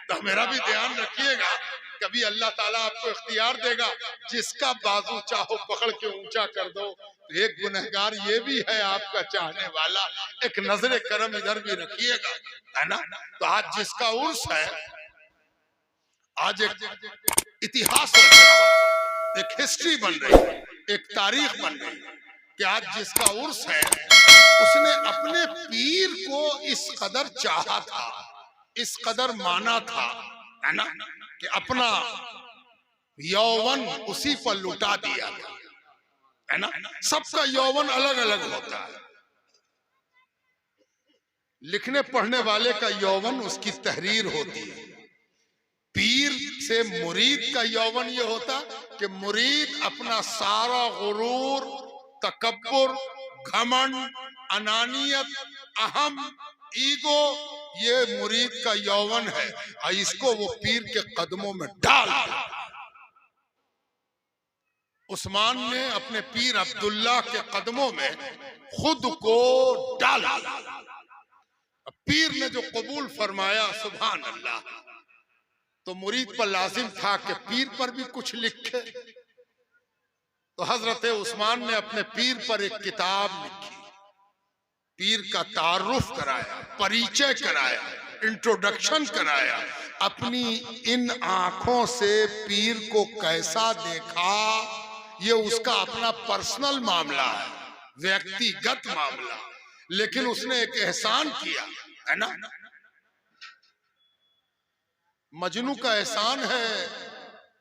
तो मेरा भी ध्यान रखिएगा, कभी अल्लाह ताला आपको इख्तियार देगा, जिसका बाजू चाहो पकड़ के ऊंचा कर दो। तो एक गुनहगार ये भी है आपका चाहने वाला, एक नजरे करम इधर भी रखिएगा, है ना। तो आज जिसका उर्स है, आज एक इतिहास हो रहा है, एक हिस्ट्री बन रही है, एक तारीख बन रही है कि आज जिसका उर्स है उसने अपने पीर को इस कदर चाहा था, इस कदर माना था, है ना, कि अपना यौवन उसी पर लुटा दिया था, है ना। सबका यौवन अलग अलग होता है। लिखने पढ़ने वाले का यौवन उसकी तहरीर होती है। पीर से मुरीद का यौवन ये होता कि मुरीद अपना सारा गुरूर, तकब्बुर, घमंड, अनानियत, अहम, ईगो, ये मुरीद का यौवन है, और इसको वो पीर के कदमों में डाल दिया। उस्मान ने अपने पीर अब्दुल्ला के कदमों में खुद को डाल दिया। पीर ने जो कबूल फरमाया, सुभान अल्लाह, तो मुरीद पर लाजिम था कि पीर पर भी कुछ लिखे। तो हजरत उस्मान ने अपने पीर पर एक किताब लिखी, पीर का तारुफ कराया, परिचय कराया, इंट्रोडक्शन कराया। अपनी इन आंखों से पीर को कैसा देखा, ये उसका अपना पर्सनल मामला है, व्यक्तिगत मामला। लेकिन उसने एक एहसान किया, है ना। मजनू का एहसान है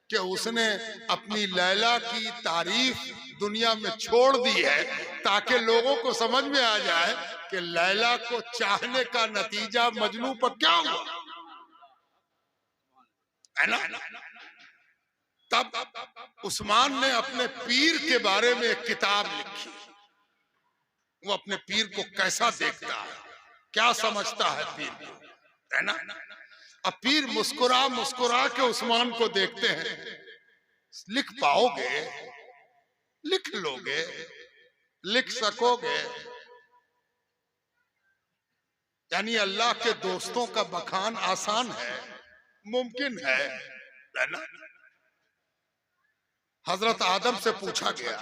कि उसने अपनी लैला की तारीफ दुनिया में छोड़ दी है, ताकि लोगों को समझ में आ जाए कि लैला को चाहने का नतीजा मजनू पर क्या हुआ, है ना। तब उस्मान ने अपने पीर के बारे में एक किताब लिखी। वो अपने पीर को कैसा देखता है, क्या समझता है पीर को, है ना। अब पीर मुस्कुरा मुस्कुरा के उस्मान को देखते हैं। लिख पाओगे, लिख लोगे, लिख सकोगे, यानी अल्लाह के दोस्तों का बखान आसान है, मुमकिन है ना। हजरत आदम से पूछा गया,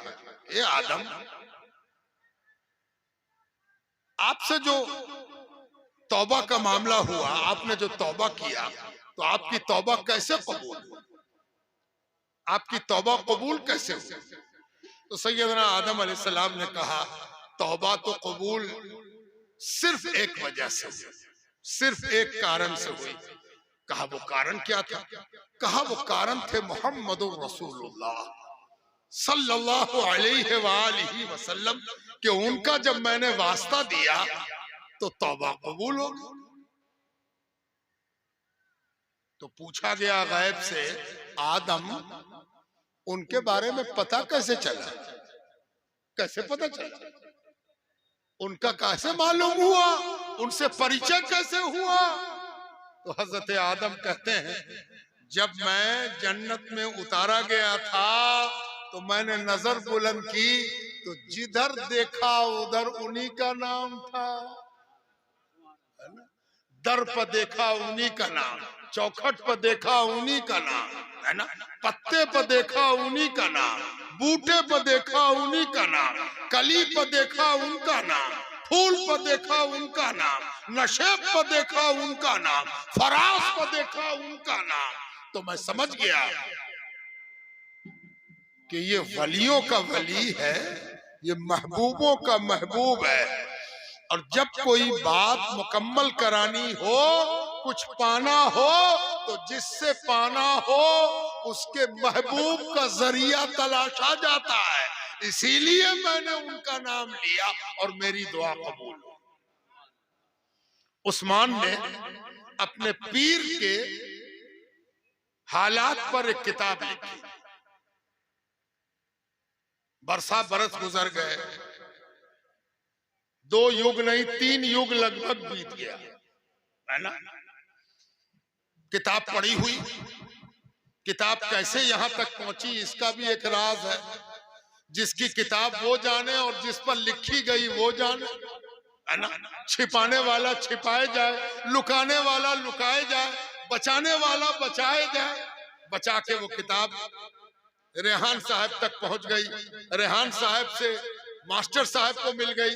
ये आदम, आपसे जो तौबा का मामला हुआ, आपने जो तौबा किया, तो आपकी तौबा कैसे कबूल, आपकी तौबा कबूल कैसे हुई। तो सैयदना आदम अलैहिस्सलाम ने कहा, तौबा तो कबूल सिर्फ एक वजह से हुई, सिर्फ एक कारण से हुई। कहा वो कारण क्या था। कहा वो कारण थे मोहम्मदुर रसूलुल्लाह सल्लल्लाहु अलैहि वसल्लम, कि उनका जब मैंने वास्ता दिया तो तौबा कबूल हो गई। तो पूछा गया गैब से, आदम, उनके बारे में पता कैसे चला, कैसे पता चला, उनका कैसे मालूम हुआ, उनसे परिचय कैसे हुआ। तो हजरत आदम कहते हैं, जब मैं जन्नत में उतारा गया था तो मैंने नजर बुलंद की, तो जिधर देखा उधर उन्हीं का नाम था, दर पर देखा उन्हीं का नाम, चौखट पर देखा उन्हीं का नाम, है ना, पत्ते पर देखा उन्हीं का नाम, बूटे पर देखा उन्हीं का नाम, कली पर देखा उनका नाम, फूल पर देखा उनका नाम, नशेब पर देखा उनका नाम, फराज पर देखा उनका नाम। तो मैं समझ गया कि ये वलियों का वली है, ये महबूबों का महबूब है। और जब कोई बात मुकम्मल करानी हो, कुछ पाना हो, तो जिससे पाना हो उसके महबूब का जरिया तलाशा जाता है। इसीलिए मैंने उनका नाम लिया और मेरी दुआ कबूल हो। उस्मान ने अपने पीर के हालात पर एक किताब लिखी। बरसा बरस गुजर गए, 2 युग नहीं 3 युग लगभग बीत गया, है ना। किताब पढ़ी हुई, किताब कैसे यहां तक पहुंची इसका भी एक राज है। जिसकी किताब वो जाने और जिस पर लिखी गई वो जाने, है ना। छिपाने वाला छिपाए जाए, लुकाने वाला लुकाए जाए, बचाने वाला बचाए जाए। बचा के वो किताब रेहान साहब तक पहुंच गई। रेहान साहब से मास्टर साहब को मिल गई।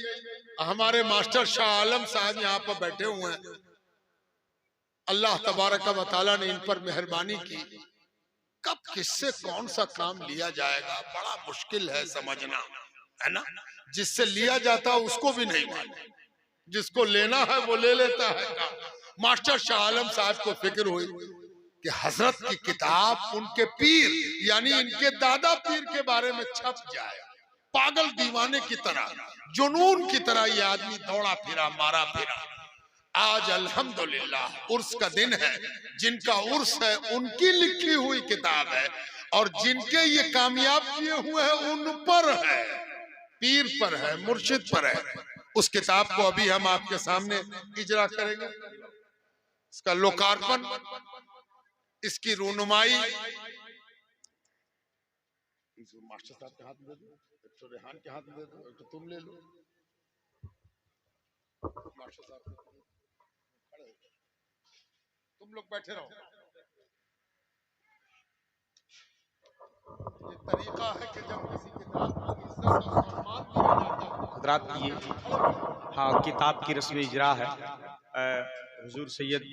हमारे मास्टर शाह आलम साहब यहाँ पर बैठे हुए हैं। अल्लाह तबारक व तआला ने इन पर मेहरबानी की। कब किससे कौन सा काम लिया जाएगा बड़ा मुश्किल है समझना, है ना। जिससे लिया जाता उसको भी नहीं मालूम, जिसको लेना है वो ले लेता है काम। मास्टर शाह आलम साहब को फिक्र हुई कि हजरत की किताब उनके पीर यानी इनके दादा पीर के बारे में छप जाए। पागल दीवाने की तरह, जुनून की तरह ये आदमी दौड़ा फिरा, मारा फिरा। आज अल्हम्दुलिल्लाह उर्स का दिन है। जिनका उर्स है उनकी लिखी हुई किताब है, और जिनके ये कामयाब किए हुए हैं उन पर है, पीर पर है, मुर्शिद पर है। उस किताब को अभी हम आपके सामने इजरा करेंगे। इसका लोकार्पण, इसकी रूनुमाई मास्टर साहब के हाथ में दे दो, एक तो रेहान के हाथ में दे दो, एक तो तुम ले लो। मास्टर साहब खड़े हो, तुम लोग बैठे रहो। ये तरीका है कि जब किसी किताब को इज्जत और सम्मान दिया जाता है। हजरात ये हाँ किताब की रस्म इजरा है। हुजूर सैयद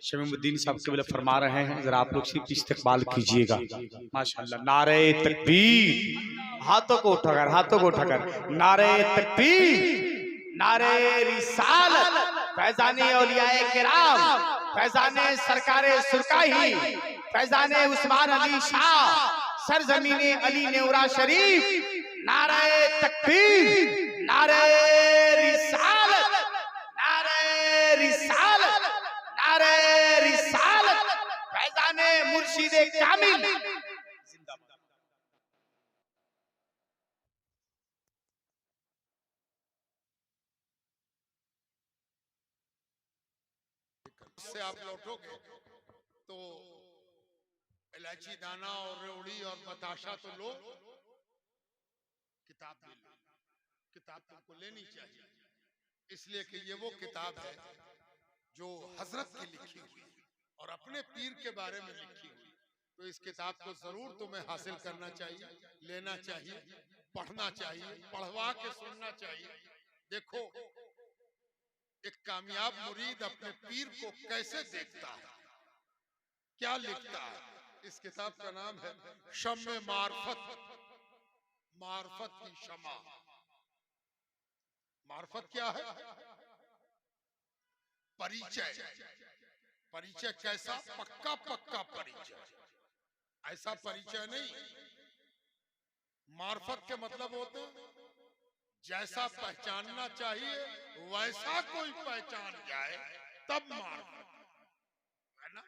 शमीमुद्दीन साहब क़िबला फरमा रहे हैं, जरा आप लोग सिर्फ इस्तकबाल कीजिएगा। माशाअल्लाह। नारे तकबीर, हाथों को उठाकर, हाथों को उठाकर, नारे तकबीर, नारे रिसालत, फैजाने औलियाए किराम, फैजाने सरकारे सुरकाही, फैजाने उस्मान अली शाह, सरजमीने अली नेवरा शरीफ, नारे तकबीर, नारे रिसालत, नारे रिसालत, नारे रिसालत, फैजाने मुर्शिदे कामिल जिंदाबाद। से आप लौटोगे तो इलायची दाना और रेवड़ी और बताशा तो लो, किताब भी लो। किताब तुमको लेनी चाहिए, इसलिए कि ये वो किताब है जो हजरत की लिखी हुई और अपने पीर के बारे में लिखी हुई। तो इस किताब को जरूर तुम्हें हासिल करना चाहिए, लेना चाहिए, पढ़ना चाहिए, पढ़वा के सुनना चाहिए। देखो एक कामयाब मुरीद अपने पीर को कैसे देखता है, क्या लिखता है। इस किताब का नाम है शम्मे मार्फत, मार्फत की शमा। मार्फत क्या है? परिचय। परिचय कैसा? पक्का पक्का परिचय, ऐसा परिचय नहीं। मार्फत के मतलब होते हैं जैसा पहचानना चाहिए वैसा कोई पहचान जाए तब मार्फत है ना।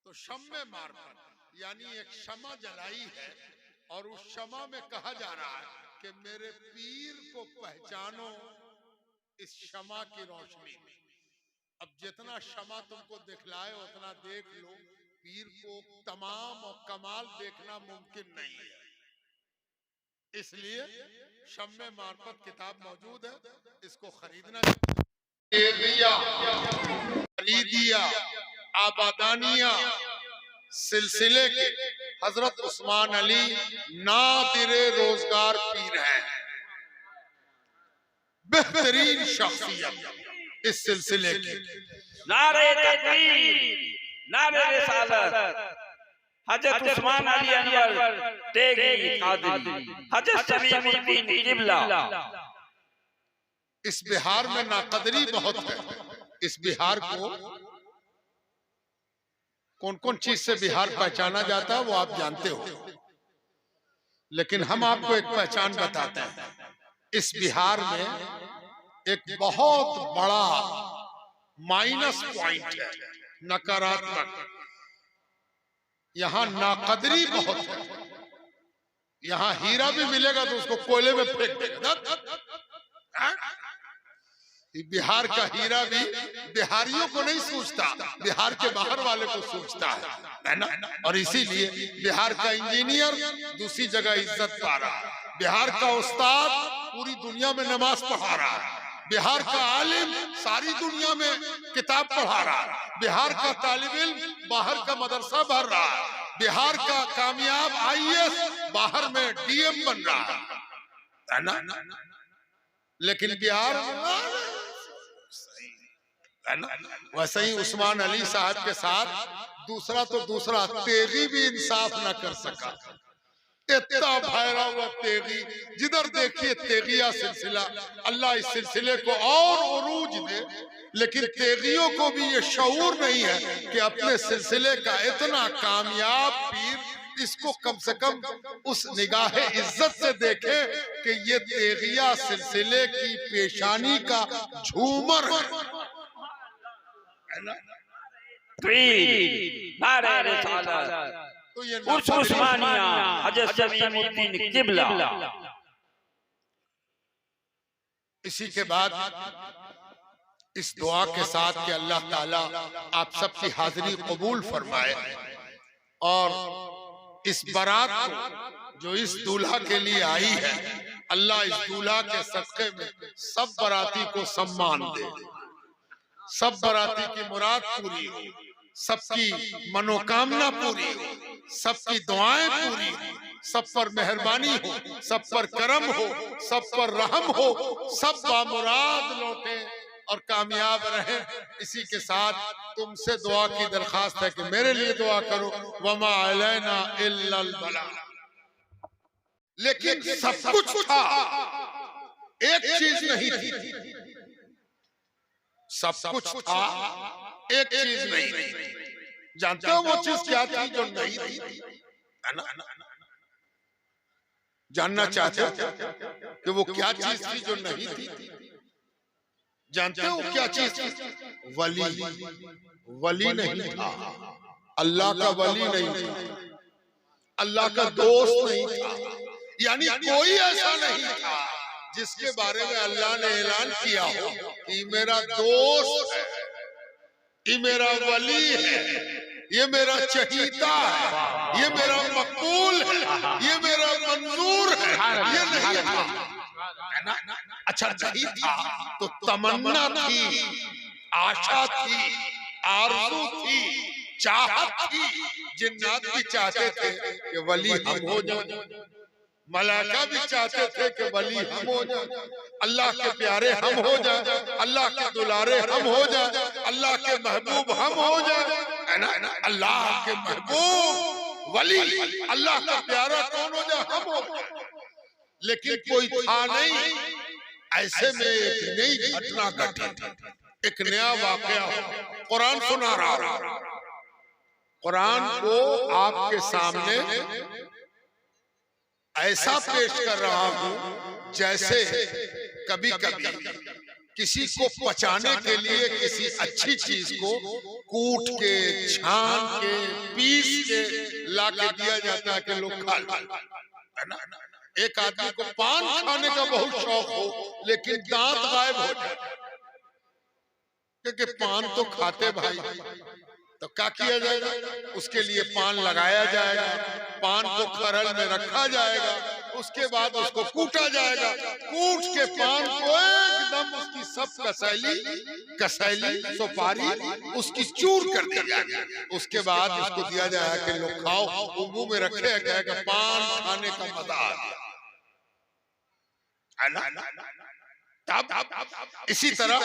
तो शम्मे मार्फत यानी एक शमा जलाई है और उस शमा में कहा जा रहा है कि मेरे पीर को पहचानो इस शमा की रोशनी में। अब जितना शमा तुमको दिखलाए उतना देख लो, पीर को तमाम और कमाल देखना मुमकिन नहीं है। इसलिए शम्मे मार्फत किताब मौजूद है, इसको खरीदना खरीदिया आबादानिया सिलसिले के हजरत उस्मान अली नादिरे रोजगार पीर हैं, बेहतरीन शख्सियत इस सिलसिले की। नारे तकबीर, नारे रिसालत, हजरत उस्मान अली अनवर तेगी कादरी, हजरत शमीमुद्दीन क़िबला। इस बिहार में नाकदरी बहुत है। इस बिहार को कौन कौन चीज से बिहार पहचाना जाता है वो आप जानते हो, लेकिन हम आपको एक पहचान बताते हैं। इस बिहार में एक बहुत बड़ा माइनस पॉइंट है, नकारात्मक। यहाँ नाकदरी बहुत है। यहाँ हीरा भी मिलेगा तो उसको कोयले में फेंक देगा। बिहार का हीरा भी बिहारियों को नहीं सूझता, बिहार के बाहर वाले को सूझता है ना। और इसीलिए बिहार का इंजीनियर दूसरी जगह इज्जत पा रहा है, बिहार का उस्ताद पूरी दुनिया में नमाज पढ़ा रहा है, बिहार का आलिम सारी दुनिया में किताब पढ़ा रहा है, बिहार का तालिब इल्म बाहर का मदरसा भर रहा है, बिहार का कामयाब आईएएस बाहर में डीएम बन रहा है ना। लेकिन बिहार है ना, वैसे ही उस्मान अली साहब के साथ दूसरा तेगी भी इंसाफ न कर सका। इतना भैरा हुआ तेगी, जिधर देखिए तेगिया सिलसिला। अल्लाह इस सिलसिले को और उरूज दे, लेकिन तेगियों को भी ये शऊर नहीं है कि अपने सिलसिले का इतना कामयाब पीर इसको कम से कम उस निगाह इज्जत से देखे कि ये तेगिया सिलसिले की पेशानी का झूमर है ना। तो ये उस्मानिया हज़रत शमीमुद्दीन किबला। इसी के बाद इस दुआ के साथ कि अल्लाह ताला आप सबकी हाजिरी कबूल फरमाए और इस बारात को जो इस दूल्हा के लिए आई है, अल्लाह इस दूल्हा के सदक़े में सब बाराती को सम्मान दे, सब बाराती की मुराद पूरी हो, सबकी मनोकामना पूरी हो, सबकी दुआएं पूरी हो, सब पर मेहरबानी हो, सब पर करम हो, सब पर रहम हो, सब बामुराद लौटे और कामयाब रहे। इसी के साथ तुमसे दुआ की दरखास्त है कि मेरे लिए दुआ करो। वमा अलैना इल्लल बला। लेकिन सब कुछ था, एक चीज नहीं थी। सब कुछ था, एक चीज नहीं थी। जानते हो वो चीज क्या थी जो नहीं थी? है ना? जानना चाहते हो कि वो क्या चीज थी जो नहीं थी? जानते हो क्या चीज थी? वली नहीं था, अल्लाह का वली नहीं था, अल्लाह का दोस्त नहीं था। यानी कोई ऐसा नहीं था जिसके बारे में अल्लाह ने ऐलान किया हो कि मेरा दोस्त है, ये मेरा वली है, ये मेरा चहीता है, ये मेरा मकबूल है, ये मेरा मंजूर है। ये नहीं था। अच्छा नहीं था तो तमन्ना थी, आशा थी, आरज़ू थी, चाहत थी। जिन्नात भी चाहते थे कि वली हम हो जाए, मलाइका भी चाहते थे कि वली हम हो जाए, अल्लाह के प्यारे हम हो जाए, अल्लाह के दुलारे हम हो जाए, अल्लाह के महबूब हम हो जाए, है ना? अल्लाह के महबूब वली, अल्लाह का प्यारा कौन हो जाए? हम हो जाए। लेकिन कोई था नहीं। ऐसे में एक नई घटना घटी, एक नया वाकया कुरान सुना रहा हूं। कुरान को आपके सामने ऐसा पेश कर रहा हूं जैसे कभी कभी किसी को पचाने के लिए किसी अच्छी चीज को कूट के, छान के, पीस के ला के दिया जाता है कि लोग खा लें, है ना? एक आदमी को पान खाने का बहुत शौक हो लेकिन दांत गायब हो जाए, क्योंकि पान तो खाते भाई, तो क्या किया जाएगा? उसके लिए पान लगाया जाएगा, पान को खरल में रखा जाएगा, उसके बाद उसको कूटा जाएगा, कूट के पान को एकदम उसकी सब कसैली सुपारी उसकी चूर कर दी जाएगी। उसके बाद उसको दिया जाएगा कि लोग खाओ, वो मुंह में रखे जाएगा, पान खाने का मजा आ गया। इसी तरह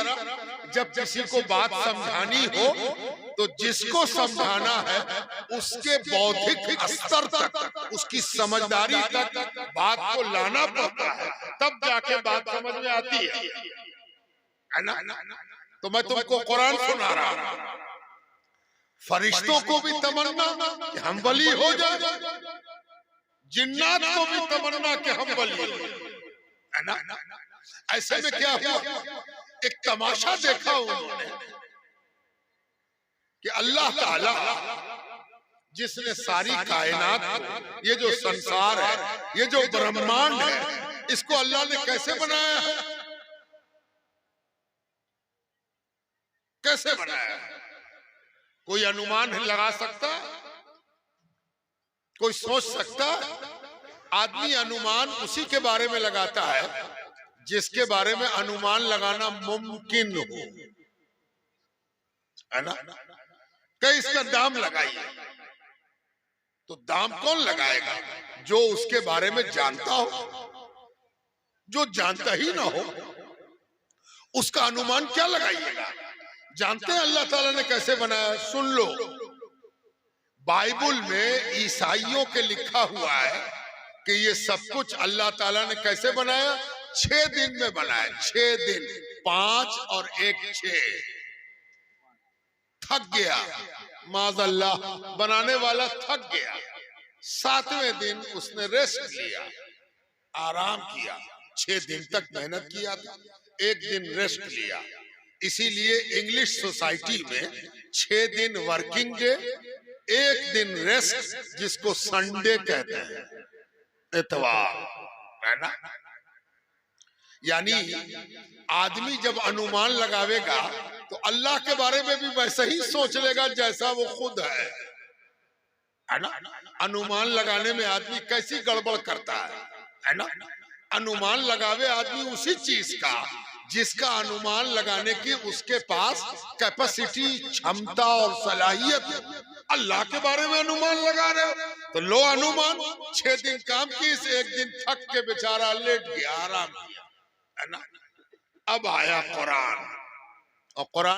जब किसी को बात समझानी हो तो जिसको समझाना है उसके बौद्धिक स्तर तक, उसकी समझदारी तक बात को लाना पड़ता है, तब जाके बात समझ में आती है ना? तो मैं तुमको कुरान सुना रहा हूं। फरिश्तों को भी तमन्ना कि हम वली हो जाए, जिन्नात को भी तमन्ना कि हम वली हो, है ना? ऐसे में क्या हुआ? एक तमाशा देखा उन्होंने कि अल्लाह ताला जिसने सारी कायनात को, ये जो संसार है, ये जो ब्रह्मांड है, इसको अल्लाह ने कैसे बनाया है? कैसे बनाया है? कोई अनुमान लगा सकता? कोई सोच सकता? आदमी अनुमान उसी के बारे में लगाता है जिसके बारे में अनुमान लगाना मुमकिन हो, है ना। कई इसका दाम लगाइए, तो दाम कौन लगाएगा? जो उसके बारे में जानता हो। जो जानता ही ना हो उसका अनुमान क्या लगाइएगा? जानते हैं अल्लाह ताला ने कैसे बनाया? सुन लो, बाइबल में ईसाइयों के लिखा हुआ है कि ये सब कुछ अल्लाह ताला ने कैसे बनाया? 6 दिन में बनाया। 6 दिन, 5 और 1 6। थक गया, माज़अल्लाह, बनाने वाला थक गया। 7वें दिन उसने रेस्ट लिया, आराम किया। 6 दिन तक मेहनत किया था, 1 दिन रेस्ट लिया। इसीलिए इंग्लिश सोसाइटी में 6 दिन वर्किंग डे, 1 दिन रेस्ट, जिसको संडे कहते हैं, इतवार, है ना। यानी आदमी जब अनुमान लगावेगा तो अल्लाह के बारे में भी वैसा ही सोच लेगा जैसा वो खुद है ना। अनुमान लगाने में आदमी कैसी गड़बड़ करता है ना। अनुमान लगावे आदमी उसी चीज का जिसका अनुमान लगाने की उसके पास कैपेसिटी, क्षमता और सलाहियत। अल्लाह के बारे में अनुमान लगा रहे हो तो लो अनुमान। 6 दिन काम की, इस 1 दिन थक के बेचारा लेट गया, आराम किया, है ना। अब आया कुरान, और कुरान